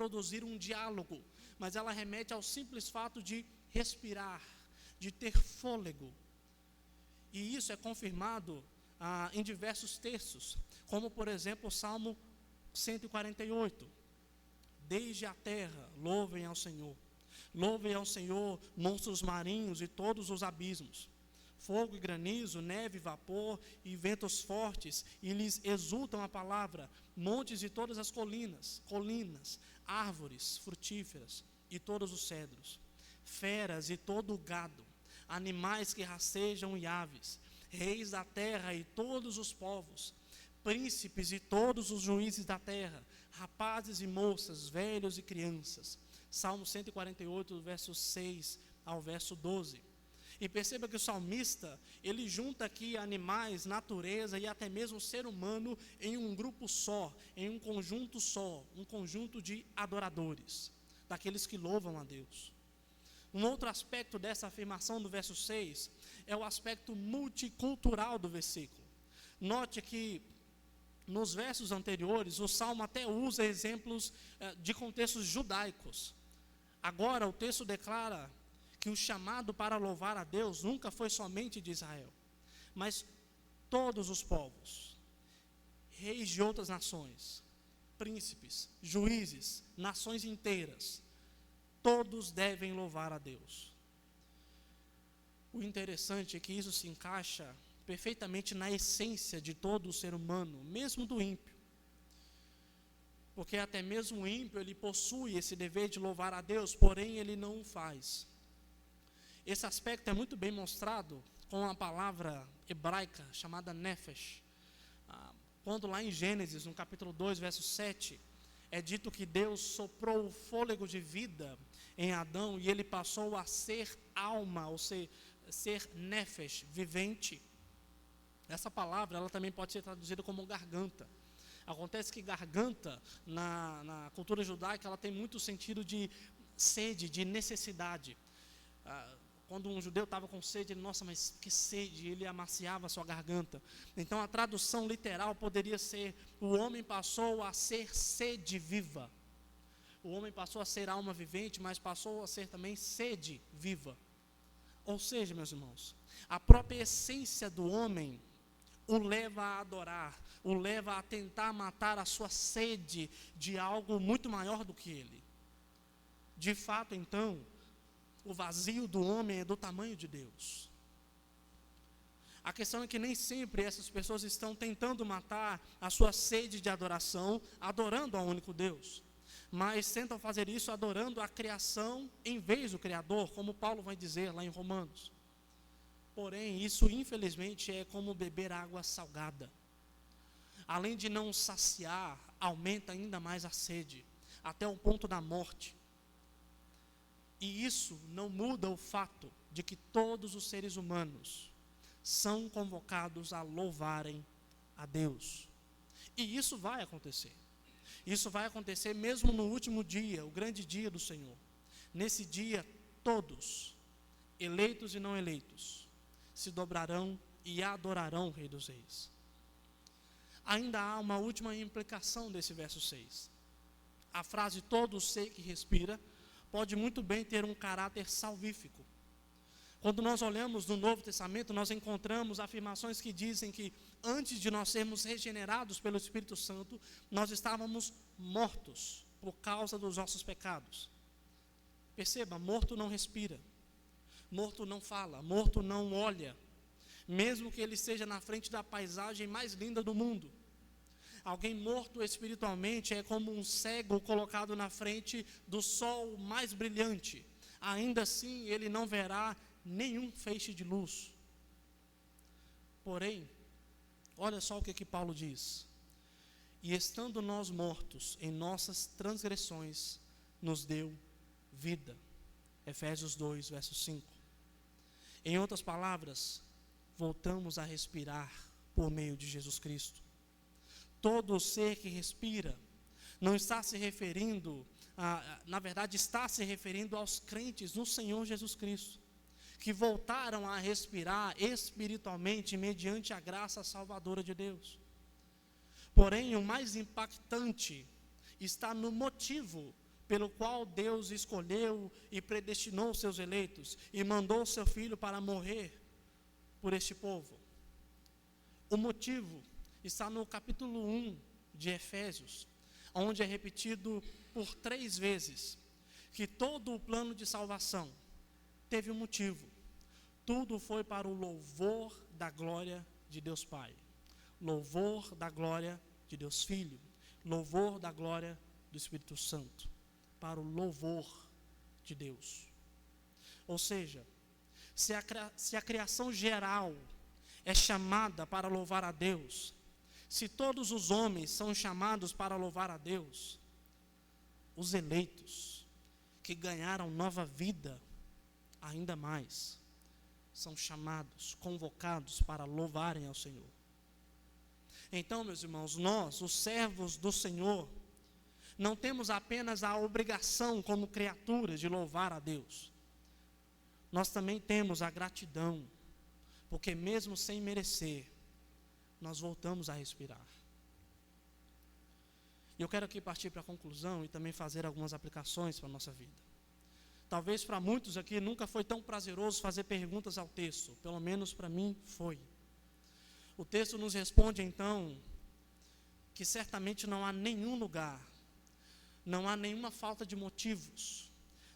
produzir um diálogo, mas ela remete ao simples fato de respirar, de ter fôlego. E isso é confirmado em diversos textos, como por exemplo o Salmo 148. Desde a terra, louvem ao Senhor. Louvem ao Senhor, monstros marinhos e todos os abismos. Fogo e granizo, neve e vapor e ventos fortes, e lhes exultam a palavra, montes e todas as colinas, árvores frutíferas e todos os cedros, feras e todo o gado, animais que rastejam e aves, reis da terra e todos os povos, príncipes e todos os juízes da terra, rapazes e moças, velhos e crianças. Salmo 148, verso 6 ao verso 12. E perceba que o salmista, ele junta aqui animais, natureza e até mesmo ser humano em um grupo só, em um conjunto de adoradores, daqueles que louvam a Deus. Um outro aspecto dessa afirmação do verso 6 é o aspecto multicultural do versículo. Note que nos versos anteriores, o Salmo até usa exemplos de contextos judaicos. Agora o texto declara que o chamado para louvar a Deus nunca foi somente de Israel, mas todos os povos, reis de outras nações, príncipes, juízes, nações inteiras, todos devem louvar a Deus. O interessante é que isso se encaixa perfeitamente na essência de todo o ser humano, mesmo do ímpio. Porque até mesmo o ímpio, ele possui esse dever de louvar a Deus, porém ele não o faz. Esse aspecto é muito bem mostrado com a palavra hebraica chamada nefesh. Quando lá em Gênesis, no capítulo 2, verso 7, é dito que Deus soprou o fôlego de vida em Adão e ele passou a ser alma, ou ser nefesh, vivente. Essa palavra, ela também pode ser traduzida como garganta. Acontece que garganta, na cultura judaica, ela tem muito sentido de sede, de necessidade. Quando um judeu estava com sede, ele, nossa, mas que sede, ele amaciava a sua garganta. Então a tradução literal poderia ser, o homem passou a ser sede viva. O homem passou a ser alma vivente, mas passou a ser também sede viva. Ou seja, meus irmãos, a própria essência do homem o leva a adorar, o leva a tentar matar a sua sede de algo muito maior do que ele. De fato, então, o vazio do homem é do tamanho de Deus. A questão é que nem sempre essas pessoas estão tentando matar a sua sede de adoração, adorando ao único Deus, mas tentam fazer isso adorando a criação em vez do Criador, como Paulo vai dizer lá em Romanos. Porém, isso infelizmente é como beber água salgada. Além de não saciar, aumenta ainda mais a sede, até o ponto da morte. E isso não muda o fato de que todos os seres humanos são convocados a louvarem a Deus. E isso vai acontecer. Isso vai acontecer mesmo no último dia, o grande dia do Senhor. Nesse dia, todos, eleitos e não eleitos, se dobrarão e adorarão o Rei dos Reis. Ainda há uma última implicação desse verso 6. A frase todo ser que respira pode muito bem ter um caráter salvífico. Quando nós olhamos no Novo Testamento, nós encontramos afirmações que dizem que antes de nós sermos regenerados pelo Espírito Santo, nós estávamos mortos por causa dos nossos pecados. Perceba, morto não respira, morto não fala, morto não olha, mesmo que ele esteja na frente da paisagem mais linda do mundo. Alguém morto espiritualmente é como um cego colocado na frente do sol mais brilhante. Ainda assim, ele não verá nenhum feixe de luz. Porém, olha só o que Paulo diz. E estando nós mortos em nossas transgressões, nos deu vida. Efésios 2, verso 5. Em outras palavras, voltamos a respirar por meio de Jesus Cristo. Todo ser que respira não está se referindo, na verdade está se referindo aos crentes no Senhor Jesus Cristo, que voltaram a respirar espiritualmente mediante a graça salvadora de Deus. Porém, o mais impactante está no motivo pelo qual Deus escolheu e predestinou os seus eleitos e mandou o seu Filho para morrer por este povo. O motivo está no capítulo 1 de Efésios, onde é repetido por 3 vezes que todo o plano de salvação teve um motivo. Tudo foi para o louvor da glória de Deus Pai, louvor da glória de Deus Filho, louvor da glória do Espírito Santo, para o louvor de Deus. Ou seja, se a criação geral é chamada para louvar a Deus, se todos os homens são chamados para louvar a Deus, os eleitos que ganharam nova vida, ainda mais, são chamados, convocados para louvarem ao Senhor. Então, meus irmãos, nós, os servos do Senhor, não temos apenas a obrigação como criaturas de louvar a Deus. Nós também temos a gratidão, porque mesmo sem merecer, nós voltamos a respirar. E eu quero aqui partir para a conclusão e também fazer algumas aplicações para a nossa vida. Talvez para muitos aqui nunca foi tão prazeroso fazer perguntas ao texto, pelo menos para mim foi. O texto nos responde então que certamente não há nenhum lugar, não há nenhuma falta de motivos,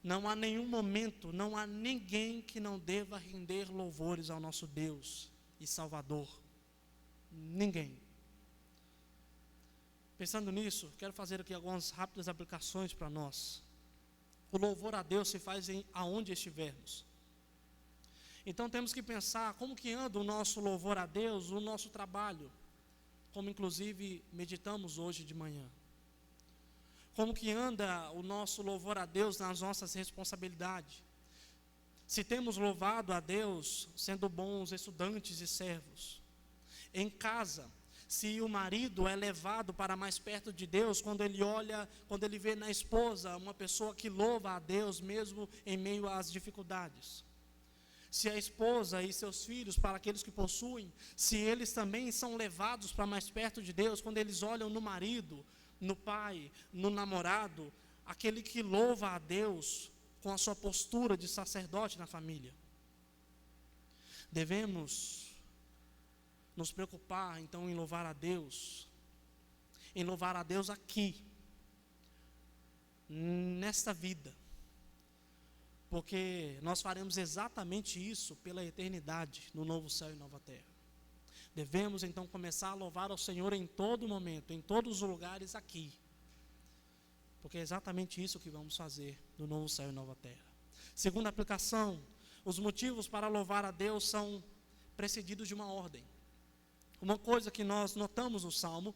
não há nenhum momento, não há ninguém que não deva render louvores ao nosso Deus e Salvador. Ninguém. Pensando nisso, quero fazer aqui algumas rápidas aplicações para nós. O louvor a Deus se faz aonde estivermos. Então temos que pensar como que anda o nosso louvor a Deus, o nosso trabalho, como inclusive meditamos hoje de manhã. Como que anda o nosso louvor a Deus nas nossas responsabilidades. Se temos louvado a Deus sendo bons estudantes e servos. Em casa, se o marido é levado para mais perto de Deus, quando ele vê na esposa uma pessoa que louva a Deus mesmo em meio às dificuldades. Se a esposa e seus filhos, para aqueles que possuem, se eles também são levados para mais perto de Deus, quando eles olham no marido, no pai, no namorado, aquele que louva a Deus com a sua postura de sacerdote na família. Devemos nos preocupar então em louvar a Deus aqui, nesta vida, porque nós faremos exatamente isso pela eternidade, no novo céu e nova terra. Devemos então começar a louvar ao Senhor em todo momento, em todos os lugares aqui, porque é exatamente isso que vamos fazer no novo céu e nova terra. Segunda aplicação, os motivos para louvar a Deus são precedidos de uma ordem. Uma coisa que nós notamos no Salmo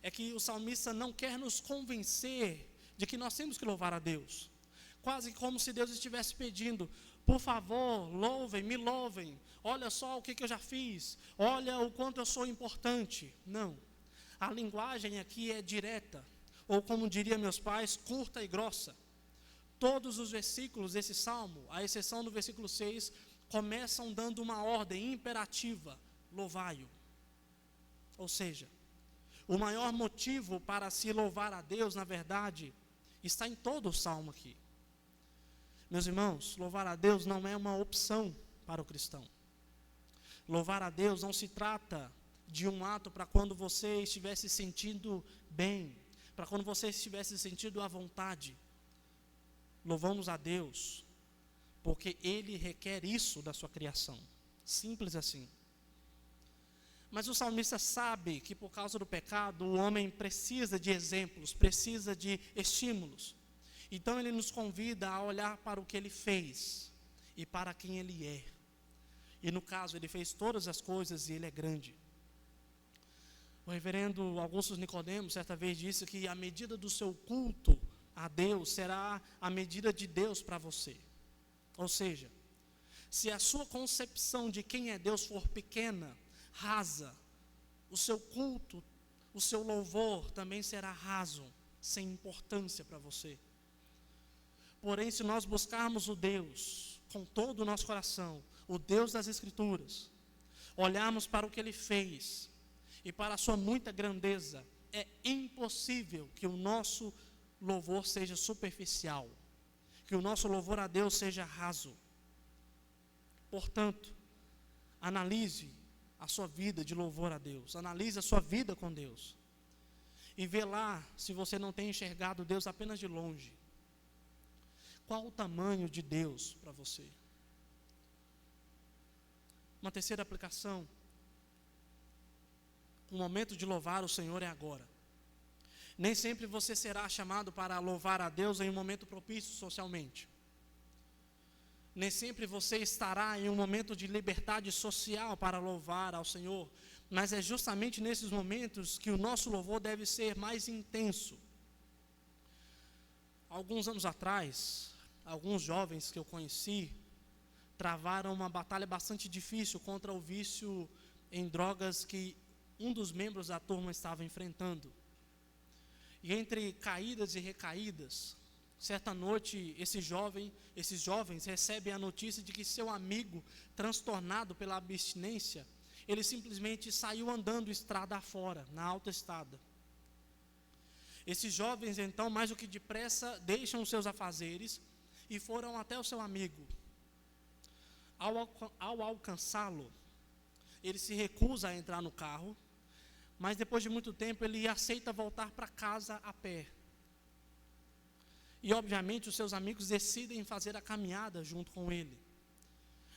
é que o salmista não quer nos convencer de que nós temos que louvar a Deus. Quase como se Deus estivesse pedindo, por favor, me louvem, olha só o que eu já fiz, olha o quanto eu sou importante. Não, a linguagem aqui é direta, ou como diriam meus pais, curta e grossa. Todos os versículos desse Salmo, à exceção do versículo 6, começam dando uma ordem imperativa, louvai-o. Ou seja, o maior motivo para se louvar a Deus, na verdade, está em todo o Salmo aqui. Meus irmãos, louvar a Deus não é uma opção para o cristão. Louvar a Deus não se trata de um ato para quando você estiver se sentindo bem, para quando você estiver se sentindo à vontade. Louvamos a Deus porque Ele requer isso da sua criação. Simples assim. Mas o salmista sabe que por causa do pecado, o homem precisa de exemplos, precisa de estímulos. Então ele nos convida a olhar para o que ele fez e para quem ele é. E no caso, ele fez todas as coisas e ele é grande. O reverendo Augusto Nicodemos, certa vez, disse que a medida do seu culto a Deus será a medida de Deus para você. Ou seja, se a sua concepção de quem é Deus for pequena, rasa, o seu culto, o seu louvor também será raso, sem importância para você. Porém, se nós buscarmos o Deus com todo o nosso coração, o Deus das Escrituras, olharmos para o que Ele fez e para a sua muita grandeza, é impossível que o nosso louvor seja superficial, que o nosso louvor a Deus seja raso. Portanto, analise a sua vida de louvor a Deus, analise a sua vida com Deus, e vê lá se você não tem enxergado Deus apenas de longe. Qual o tamanho de Deus para você? Uma terceira aplicação: o momento de louvar o Senhor é agora. Nem sempre você será chamado para louvar a Deus em um momento propício socialmente. Nem sempre você estará em um momento de liberdade social para louvar ao Senhor. Mas é justamente nesses momentos que o nosso louvor deve ser mais intenso. Alguns anos atrás, alguns jovens que eu conheci travaram uma batalha bastante difícil contra o vício em drogas que um dos membros da turma estava enfrentando. E entre caídas e recaídas, certa noite, esses jovens recebem a notícia de que seu amigo, transtornado pela abstinência, ele simplesmente saiu andando estrada afora, na autoestrada. Esses jovens, então, mais do que depressa, deixam os seus afazeres e foram até o seu amigo. Ao alcançá-lo, ele se recusa a entrar no carro, mas depois de muito tempo ele aceita voltar para casa a pé. E obviamente os seus amigos decidem fazer a caminhada junto com ele.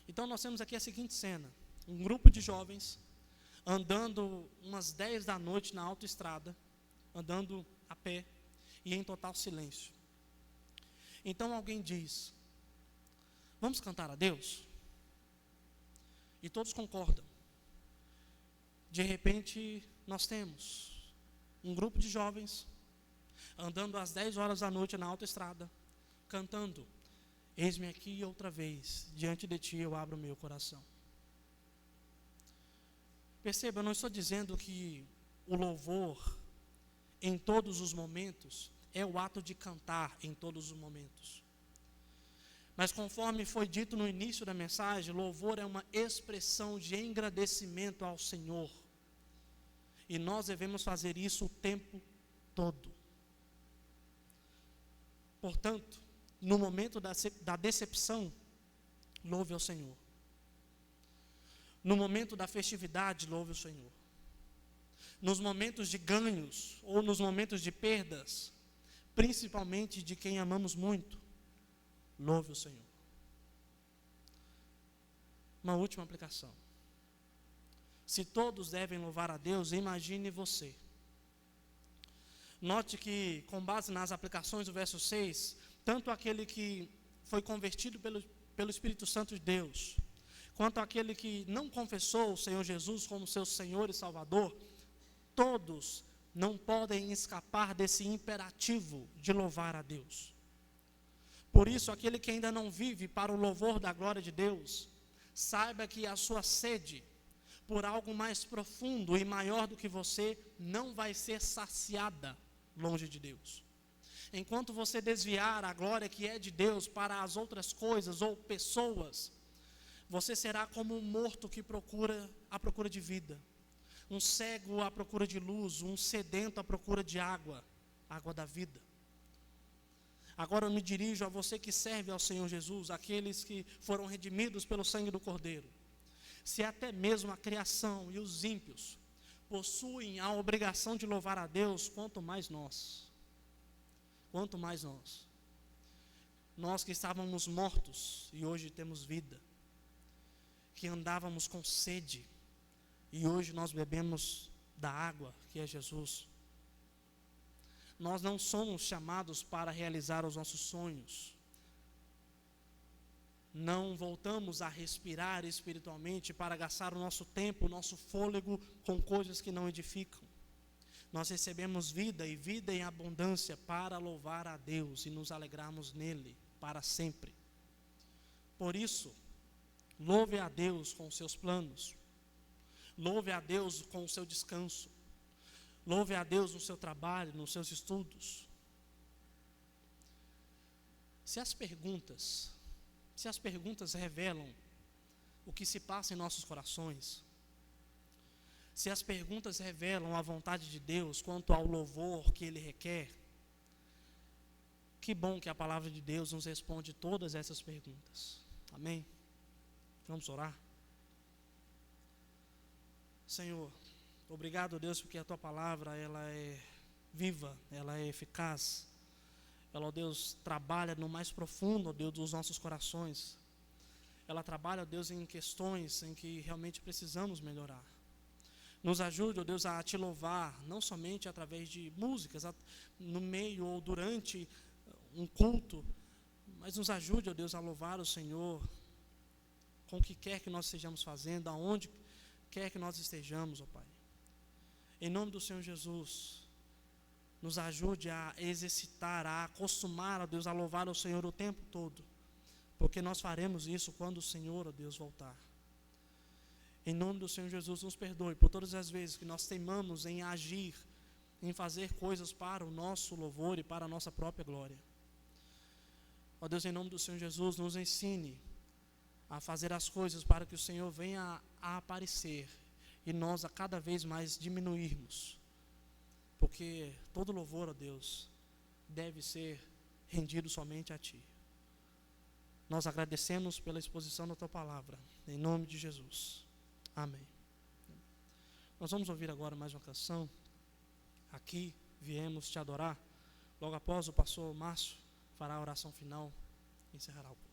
Então nós temos aqui a seguinte cena: um grupo de jovens andando umas 10 da noite na autoestrada, andando a pé e em total silêncio. Então alguém diz: vamos cantar a Deus? E todos concordam. De repente, nós temos um grupo de jovens andando às 10 horas da noite na autoestrada, cantando: eis-me aqui outra vez, diante de ti eu abro o meu coração. Perceba, eu não estou dizendo que o louvor em todos os momentos é o ato de cantar em todos os momentos. Mas conforme foi dito no início da mensagem, louvor é uma expressão de engrandecimento ao Senhor. E nós devemos fazer isso o tempo todo. Portanto, no momento da decepção, louve ao Senhor. No momento da festividade, louve o Senhor. Nos momentos de ganhos ou nos momentos de perdas, principalmente de quem amamos muito, louve o Senhor. Uma última aplicação. Se todos devem louvar a Deus, imagine você. Note que, com base nas aplicações do verso 6, tanto aquele que foi convertido pelo Espírito Santo de Deus, quanto aquele que não confessou o Senhor Jesus como seu Senhor e Salvador, todos não podem escapar desse imperativo de louvar a Deus. Por isso, aquele que ainda não vive para o louvor da glória de Deus, saiba que a sua sede por algo mais profundo e maior do que você não vai ser saciada longe de Deus. Enquanto você desviar a glória que é de Deus para as outras coisas ou pessoas, você será como um morto que à procura de vida, um cego à procura de luz, um sedento à procura de água, água da vida. Agora eu me dirijo a você que serve ao Senhor Jesus, aqueles que foram redimidos pelo sangue do Cordeiro. Se até mesmo a criação e os ímpios possuem a obrigação de louvar a Deus, quanto mais nós. Quanto mais nós. Nós que estávamos mortos e hoje temos vida. Que andávamos com sede e hoje nós bebemos da água que é Jesus. Nós não somos chamados para realizar os nossos sonhos. Não voltamos a respirar espiritualmente para gastar o nosso tempo, o nosso fôlego com coisas que não edificam. Nós recebemos vida e vida em abundância para louvar a Deus e nos alegrarmos nele para sempre. Por isso, louve a Deus com os seus planos. Louve a Deus com o seu descanso. Louve a Deus no seu trabalho, nos seus estudos. Se as perguntas revelam o que se passa em nossos corações, se as perguntas revelam a vontade de Deus quanto ao louvor que Ele requer, que bom que a palavra de Deus nos responde todas essas perguntas. Amém? Vamos orar? Senhor, obrigado, Deus, porque a Tua palavra, ela é viva, ela é eficaz. Ela, ó Deus, trabalha no mais profundo, ó Deus, dos nossos corações. Ela trabalha, ó Deus, em questões em que realmente precisamos melhorar. Nos ajude, ó Deus, a Te louvar, não somente através de músicas, no meio ou durante um culto, mas nos ajude, ó Deus, a louvar o Senhor com o que quer que nós estejamos fazendo, aonde quer que nós estejamos, ó Pai. Em nome do Senhor Jesus, nos ajude a exercitar, a acostumar, ó Deus, a louvar o Senhor o tempo todo, porque nós faremos isso quando o Senhor, ó Deus, voltar. Em nome do Senhor Jesus, nos perdoe por todas as vezes que nós teimamos em agir, em fazer coisas para o nosso louvor e para a nossa própria glória. Ó Deus, em nome do Senhor Jesus, nos ensine a fazer as coisas para que o Senhor venha a aparecer e nós a cada vez mais diminuirmos, porque todo louvor, ó Deus, deve ser rendido somente a Ti. Nós agradecemos pela exposição da Tua palavra, em nome de Jesus. Amém. Nós vamos ouvir agora mais uma canção. Aqui viemos Te adorar. Logo após o pastor Márcio fará a oração final e encerrará o culto.